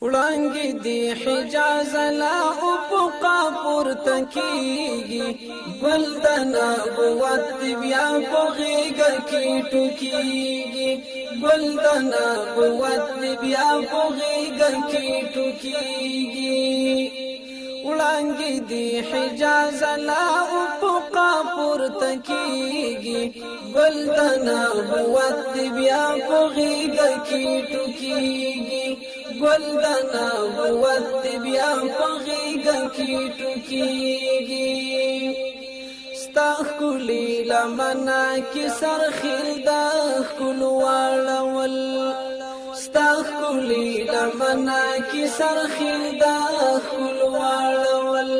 وړانګې دی حجاز لا افقا پورته کیږي ګل د نبوت بیا په غېږه کې ټوکیږي ګل د نبوت بیا په غېږه کې ټوکیږي وړانګې دی حجاز لا افقا پورته کیږي ګل د نبوت بیا په غېږه کې ټوکیږي ګل د نبوت بیا په غېږه کې ټوکیږي ستا ښکلي لمنه کې سرخیل د ښکلو واړول ستا ښکلي لمنه کې سرخیل د ښکلو واړول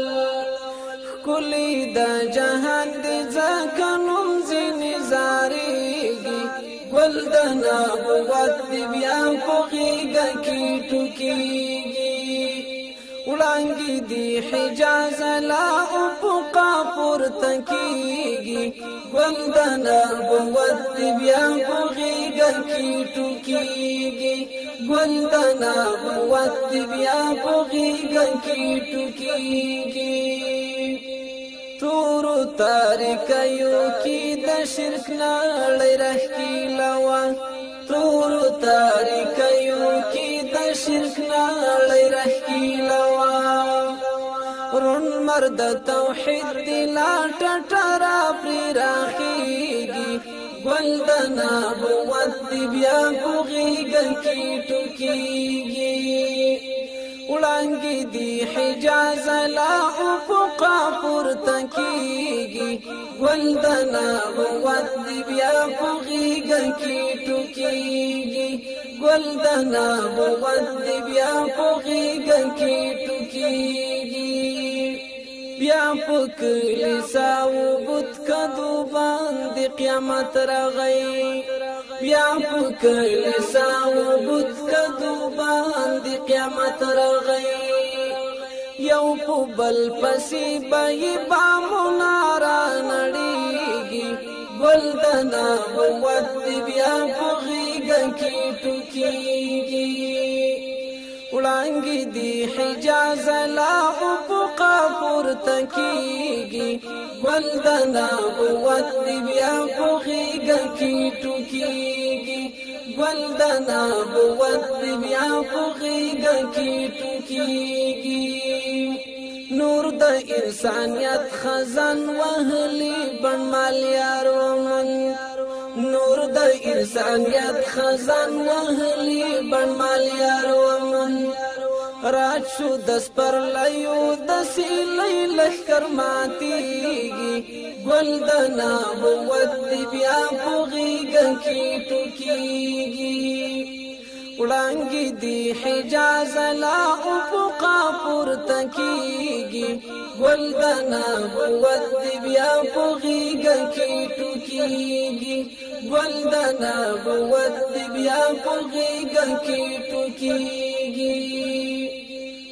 ښکلي د جهان دې ځکه نوم ځینې زارېږي ګل د نبوت بیا په غېږه کې ټوکیږي وړانګې دی حجاز لا افقا پورته کیږي ګل د نبوت بیا په غېږه کې ټوکیږي ګل د نبوت بیا په غېږه کې ټوکیږي تورو تاریکیو کې د شرک نړۍ راښکیله وه تورو تاریکیو کې د شرک نړۍ راښکیله وه روڼ لمر د توحید دی لا ټټره پرې راخیږي ګل د نبوت بیا په غېږه کې ټوکیږي وړانګې دی حجاز لا افقا پورته کیږي ګل د نبوت بیا په غېږه کې ټوکیږي ګل د نبوت بیا په غېږه کې ټوکیږي بیا په کلیساو بت کدو باندې قیامت راغی بیا په کلیساو بت کدو باندې قیامت راغی یو په بل پسې به بامونه رانړېږي ګل د نبوت بیا په غېږه کې ټوکیږي وړانګې دی حجاز لا افقا پورته کیږي ګل د نبوت بیا په غېږه کې ټوکیږي ګل د نبوت بیا په غېږه کې ټوکیږي نور د انسانیت خزان وهلي بڼ مالیار ومن نور د انسانیت خزان وهلي بڼ مالیار ومن راج شو د سپرلیو د سیلۍ لښکر ماتیږي ګل د نبوت بیا په غېږه کې ټوکیږي وړانګې دی حجاز لا افقا پورته کیږي ګل د نبوت بیا په غېږه کې ټوکیږي ګل د نبوت بیا په غېږه کې ټوکیږي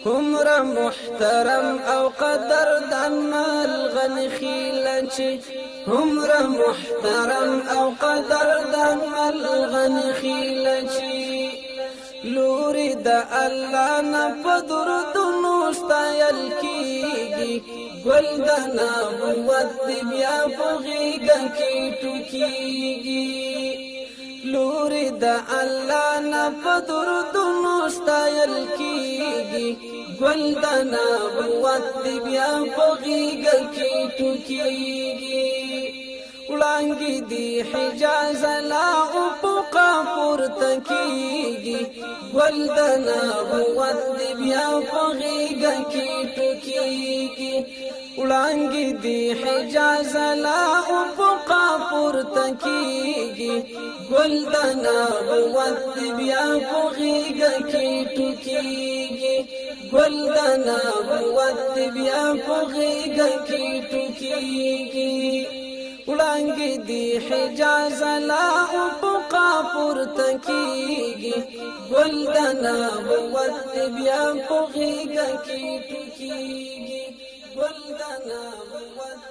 هومره محترم او قدردان ملغن خیله چې هومره محترم او قدردان ملغن خیله چې لوري د الله نه په درودونو ستایل کیږي ګل د نبوت بیا په غېږه کې ټوکیږي لوري د الله نه په درودونو ستایل کیږي ګل د نبوت بیا په غېږه کې ټوکیږي وړانګې دی حجاز لا افقا پورته کیږي ګل د نبوت بیا په غېږه کې ټوکیږي وړانګې دی حجاز لا افقا پورته کیږي ګل د نبوت بیا په غېږه کې ټوکیږي ګل د نبوت بیا په غېږه کې ټوکیږي وړانګې دی حجاز لا افقا پورته کیږي ګل د نبوت بیا په غېږه کې ټوکیږي ګل د نبوت